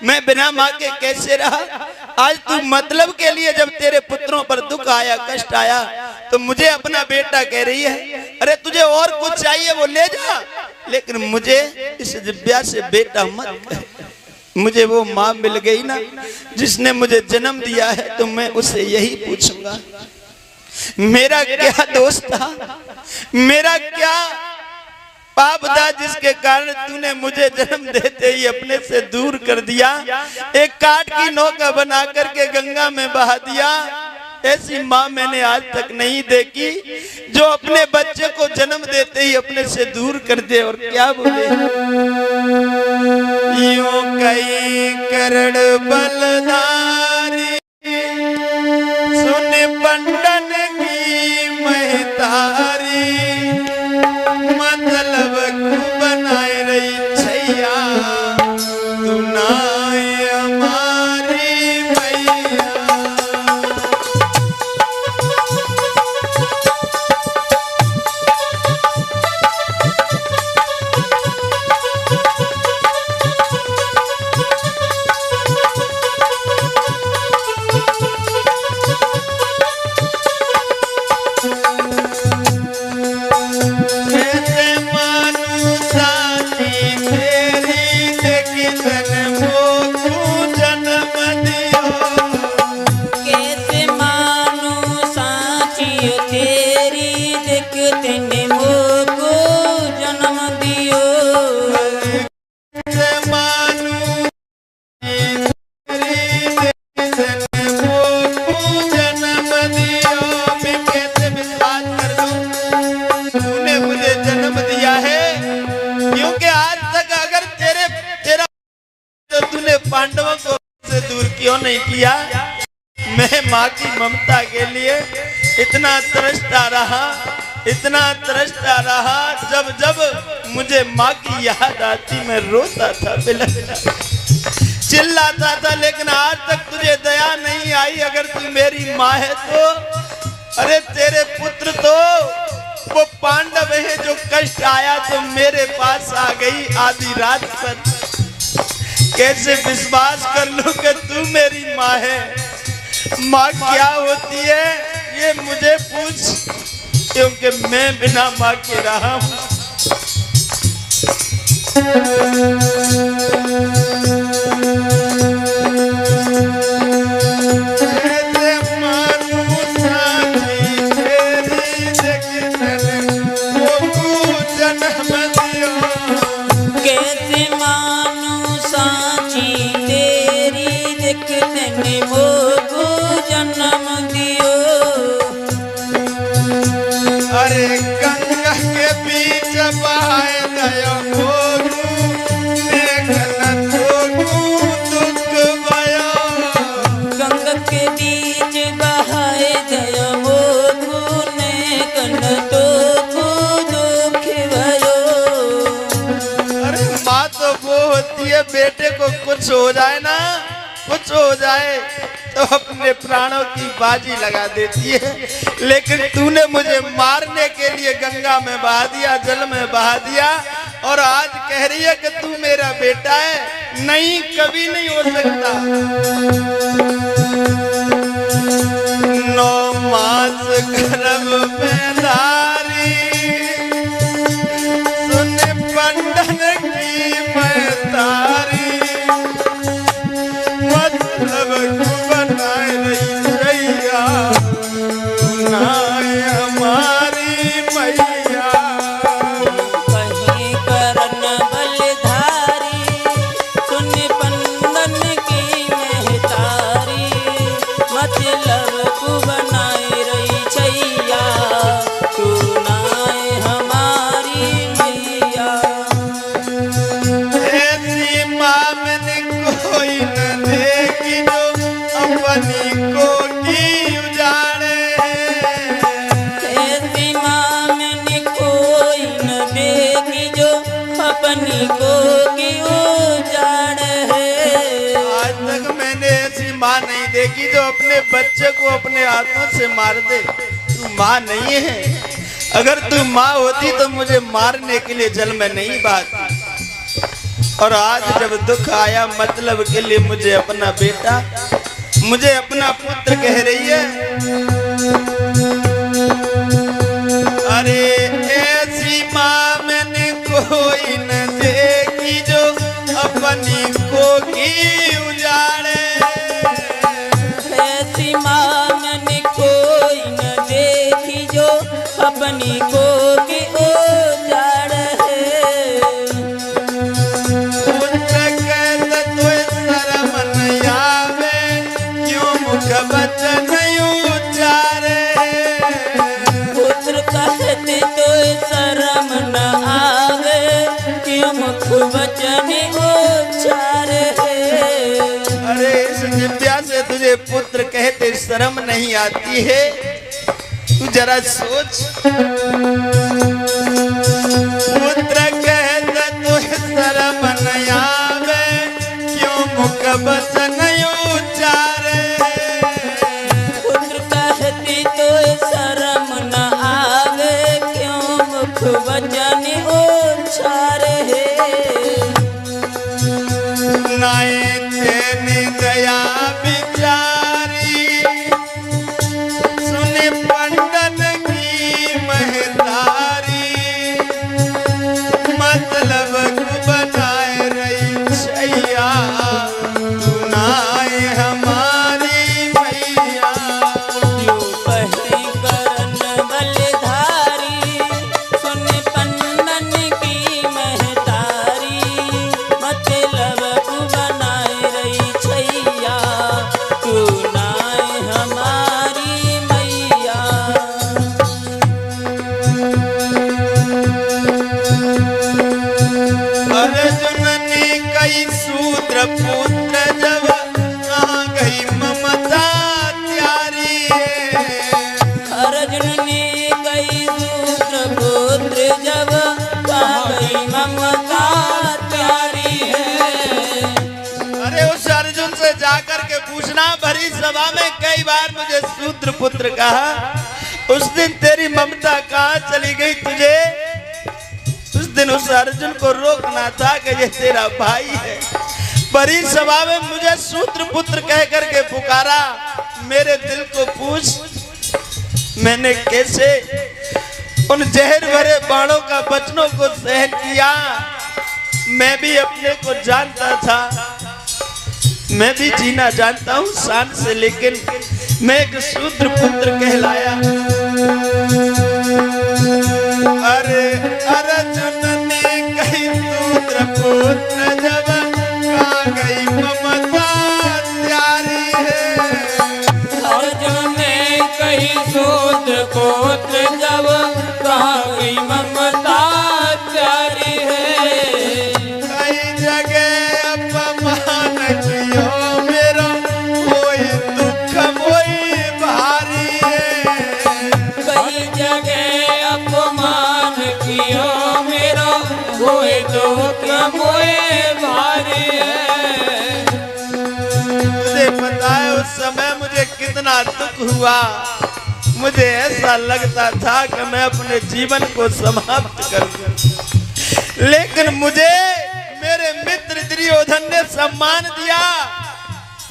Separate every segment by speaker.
Speaker 1: मैं बिना माँ के कैसे रहा। आज तू मतलब के लिए जब तेरे पुत्रों पर दुख आया, कष्ट आया, तो मुझे अपना बेटा कह रही है। अरे तुझे और कुछ चाहिए वो ले जा, लेकिन मुझे इस दिव्या से बेटा मत कह। मुझे वो माँ मिल गई ना जिसने मुझे जन्म दिया है, तो मैं उससे यही पूछूंगा, मेरा क्या दोष था, मेरा क्या पाप था जिसके कारण तूने मुझे जन्म देते ही अपने से दूर कर दिया, एक काठ की नौका बना करके गंगा में बहा दिया। ऐसी माँ मैंने आज तक नहीं देखी जो अपने बच्चे को जन्म देते ही अपने से दूर कर दे। और क्या बोले, यूं कई करण बलधारी सुन पंडन की महतारी, मतलब बनाए रही छैया तू नाय हमारी मैया। पांडवों को से दूर क्यों नहीं किया। मैं माँ की ममता के लिए इतना तरसता रहा, इतना तरसता रहा। जब जब मुझे माँ की याद आती मैं रोता था, चिल्लाता था, लेकिन आज तक तुझे दया नहीं आई। अगर तू मेरी माँ है तो अरे तेरे पुत्र तो वो पांडव है जो कष्ट आया तो मेरे पास आ गई आधी रात पर। कैसे विश्वास कर लूं कि तू मेरी माँ है। माँ क्या होती है ये मुझे पूछ, क्योंकि मैं बिना माँ के रहा हूँ। अरे गंगा के बीच बहाए दया दुख भयो,
Speaker 2: गंगा के बीच बहाए दया ने तो दुख भयो।
Speaker 1: अरे माँ तो वो होती है, बेटे को कुछ हो जाए ना, कुछ हो जाए तो अपने प्राणों की बाजी लगा देती है। लेकिन तूने मुझे मारने के लिए गंगा में बहा दिया, जल में बहा दिया, और आज कह रही है कि तू मेरा बेटा है। नहीं, कभी नहीं हो सकता। 9 मास गर्भ में धारी सुन पंडन की महतारी, मतलब बनाए रही छैया नाय हमारी मैया।
Speaker 2: कहीं करन बलधारी सुन पंडन की महतारी, मतलब बनाए रही छैया तू नाय हमारी मैया।
Speaker 1: ऐसी माँ मैंने कोई न देखी जो अपनी को की उजाड़े।
Speaker 2: ऐसी माँ मैंने कोई न देखी जो अपनी को की उजाड़ है।
Speaker 1: आज तक मैंने ऐसी माँ नहीं देखी जो अपने बच्चे को अपने हाथों से मार दे। तू माँ नहीं है। अगर तू माँ होती तो मुझे मारने के लिए जल में नहीं बहाती। और आज जब दुख आया मतलब के लिए मुझे अपना बेटा, मुझे अपना पुत्र कह रही है। अरे ऐसी माँ मैंने कोई न देखी जो अपनी कोखी उजाड़े।
Speaker 2: ऐसी माँ मैंने कोई न देखी जो अपनी कोखी उजाड़े।
Speaker 1: पुत्र कहत तुए शरम न आवे, क्यों मुख बचन उच्चारे।
Speaker 2: पुत्र कहते तो शर्म न आवे, क्यों मुख वचन उच्चारे।
Speaker 1: अरे इस दिव्या से तुझे पुत्र कहते शर्म नहीं आती है? तू जरा सोच। पुत्र कहते तुझे शर्म न आवे, क्यों मुख वचन उच्चारे।
Speaker 2: पुत्र कहते तो शर्म न आवे, क्यों मुख वचन उच्चारे।
Speaker 1: नाए तेने दया बिचारी, सुने पंडन की महतारी। मतलब बनाए रही छैया, तू नाए हमारी मैया।
Speaker 2: जो कहे करन बलधारी, सुन पंडन की महतारी। मतलब बनाए रही छैया, तू नाए हमारी मैया।
Speaker 1: अर्जुन ने कई सूत्र पुत्र जब, कहाँ गई ममता त्यारी है।
Speaker 2: अर्जुन ने कई सूत्र पुत्र जब, कहाँ गई ममता प्यारी है।
Speaker 1: अरे उस अर्जुन से जाकर के पूछना, भरी सभा में कई बार मुझे सूत्र पुत्र कहा, उस दिन तेरी ममता कहाँ चली गई तुझे? उस दिन उस अर्जुन को रोकना था कि ये तेरा भाई है। बड़ी सभा में मुझे सूत्र पुत्र कह करके पुकारा। मेरे दिल को पूछ, मैंने कैसे उन जहर भरे बाणों का बचनों को सहन किया। मैं भी अपने को जानता था, मैं भी जीना जानता हूँ शान से, लेकिन मैं एक शूद्र पुत्र कहलाया। अरे अर्जुन ने कही शूद्र पुत्र जब, कहाँ गई ममता प्यारी है।
Speaker 2: अर्जुन ने कही सूत्र पुत्र जब, कहाँ गई ममता प्यारी है।
Speaker 1: कई जगह अपमान कियो मेरा, कोई दुख कोई भारी है।
Speaker 2: कई जगह अपमान कियो मेरा, कोई दुख मोए भारी है।
Speaker 1: मुझे पता है उस समय मुझे कितना दुख हुआ। मुझे ऐसा लगता था कि मैं अपने जीवन को समाप्त कर दूं, लेकिन मुझे मेरे मित्र दुर्योधन ने सम्मान दिया।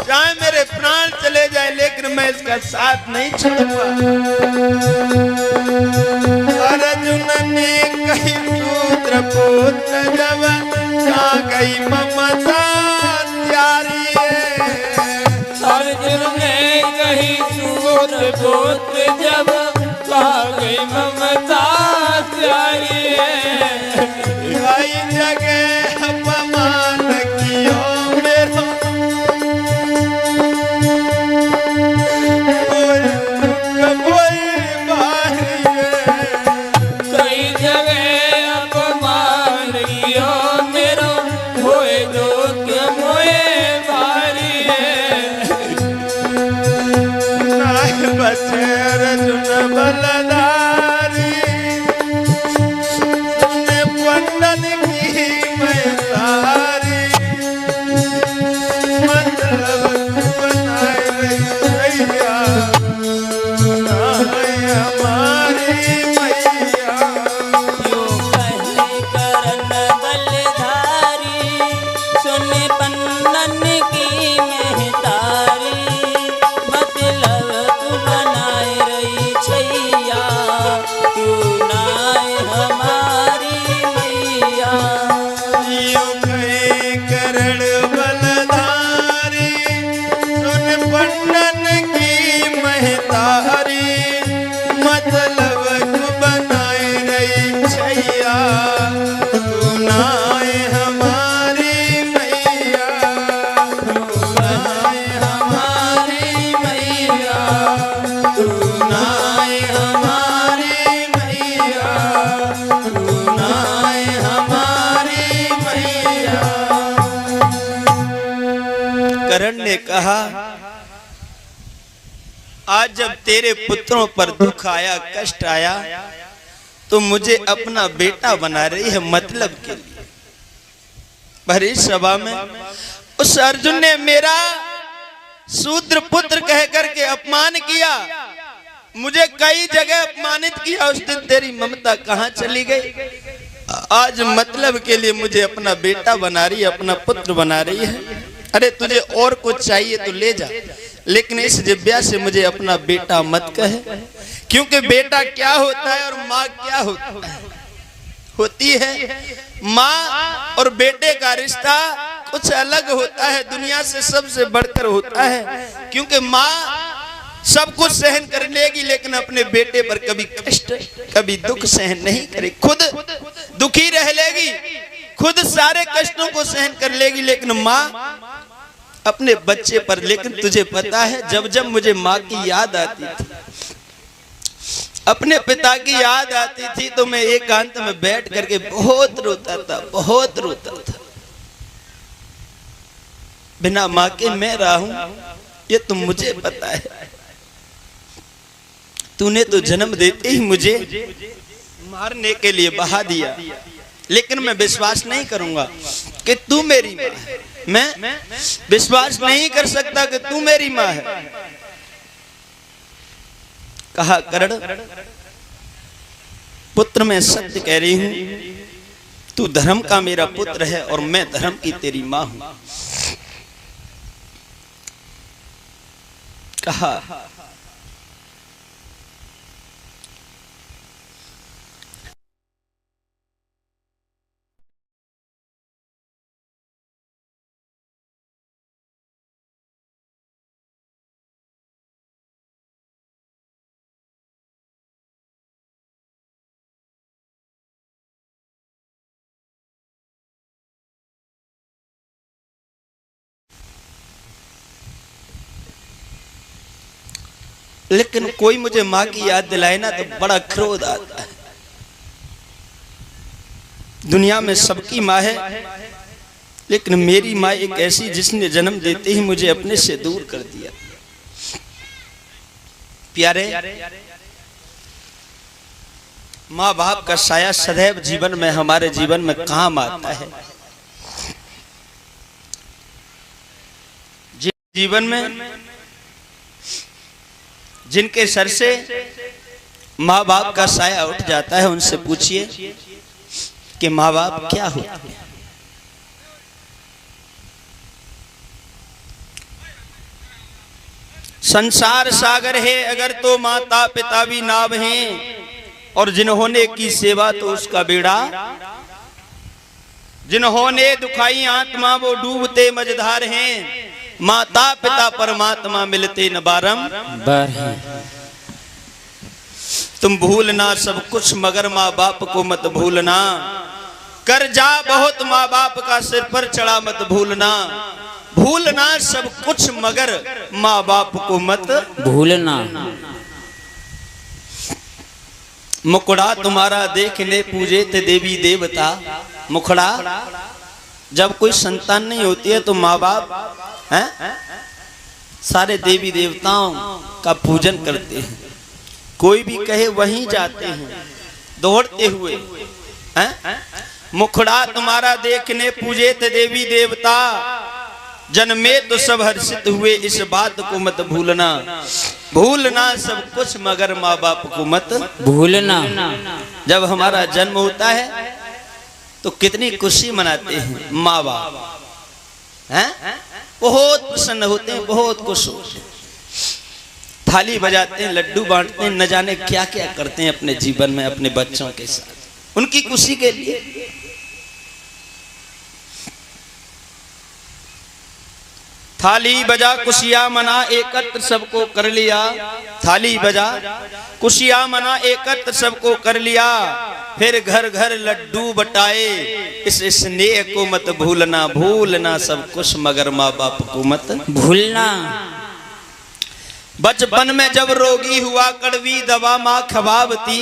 Speaker 1: चाहे मेरे प्राण चले जाए, लेकिन मैं इसका साथ नहीं छोड़ूंगा। अर्जुन ने कही शूद्र पुत्र जब, कहाँ गई ममता प्यारी है।
Speaker 2: अर्जुन ने कही सूत्र पुत्र जब, कहाँ गई ममता प्यारी है।
Speaker 1: कई जगह अपमान कियो मेरा, कोई दुख कोई भारी है।
Speaker 2: कई जगह अपमान कियो मेरो, होए दुख मोए भारी है।
Speaker 1: नाय बचे अर्जुन बलधारी, करण ने कहा, आज जब तेरे पुत्रों पर दुख आया, कष्ट आया, तो मुझे अपना बेटा बना रही है मतलब के लिए। भरी सभा में उस अर्जुन ने मेरा शूद्र पुत्र कह करके अपमान किया, मुझे कई जगह अपमानित किया। उस दिन तेरी ममता कहाँ चली गई? आज मतलब के लिए मुझे अपना बेटा बना रही है, अपना पुत्र बना रही है। अरे तुझे और कुछ चाहिए तो ले जा, लेकिन इस जिब्या से मुझे अपना बेटा मत कहे, क्योंकि बेटा क्या होता है और माँ क्या होती है। माँ और बेटे का रिश्ता कुछ अलग होता है, दुनिया से सबसे बढ़कर होता है, क्योंकि माँ सब कुछ सहन कर लेगी लेकिन अपने बेटे पर कभी कष्ट, कभी दुख सहन नहीं करेगी। खुद दुखी रह लेगी, खुद सारे कष्टों को सहन कर लेगी, लेकिन माँ अपने बच्चे पर। लेकिन तुझे पता है, जब जब मुझे माँ की याद आती थी, अपने पिता की याद आती थी, तो मैं एकांत में बैठ करके बहुत रोता था, बहुत रोता था। बिना माँ के मैं रहा हूं, ये तो मुझे पता है। तूने तो जन्म देते ही मुझे मारने के लिए बहा दिया, लेकिन मैं विश्वास नहीं करूंगा कि तू मेरी माँ है। मैं विश्वास नहीं कर सकता कि तू मेरी माँ है। कहा, करण पुत्र मैं सत्य कह रही हूं, तू धर्म का मेरा पुत्र है और मैं धर्म की तेरी माँ हूं। कहा, लेकिन कोई मुझे माँ की याद दिलाए ना तो बड़ा क्रोध आता है। दुनिया में सबकी माँ है, लेकिन मेरी माँ एक ऐसी जिसने जन्म देते ही मुझे अपने से दूर कर दिया। प्यारे, माँ बाप का साया सदैव जीवन में, हमारे जीवन में काम आता है। जीवन में जिनके सर से माँ बाप का साया उठ जाता है, उनसे पूछिए कि माँ बाप क्या होते हैं। संसार सागर है अगर तो माता पिता भी नाव हैं, और जिन्होंने की सेवा तो उसका बेड़ा, जिन्होंने दुखाई आत्मा वो डूबते मझधार हैं। माता पिता परमात्मा मिलते न बारंबार। तुम भूलना सब कुछ मगर माँ बाप को मत भूलना, कर्जा बहुत माँ बाप का सिर पर चढ़ा मत भूलना। भूलना सब कुछ मगर माँ बाप को मत
Speaker 2: भूलना।
Speaker 1: मुखड़ा तुम्हारा देखने पूजे थे देवी देवता। मुखड़ा, जब कोई संतान नहीं होती है तो माँ बाप हैं सारे देवी देवताओं का पूजन करते हैं। कोई भी कहे वहीं जाते हैं दौड़ते हुए। हैं मुखड़ा तुम्हारा देखने पूजे थे देवी देवता, जन्मे तो सब हर्षित हुए इस बात को मत भूलना। भूलना सब कुछ मगर माँ बाप को मत
Speaker 2: भूलना।
Speaker 1: जब हमारा जन्म होता है तो कितनी खुशी मनाते हैं माँ बाप, हैं बहुत प्रसन्न होते हैं, बहुत खुश होते हैं, थाली बजाते हैं, लड्डू बांटते हैं, न जाने क्या क्या करते हैं अपने जीवन में अपने बच्चों के साथ, उनकी खुशी के लिए। थाली बजा खुशियां मना एकत्र सबको कर लिया। थाली बजा खुशियां मना एकत्र सबको कर लिया, फिर घर घर लड्डू बटाए इस स्नेह को मत भूलना। भूलना सब कुछ मगर माँ बाप को मत
Speaker 2: भूलना।
Speaker 1: बचपन में जब रोगी हुआ कड़वी दवा माँ खवावती,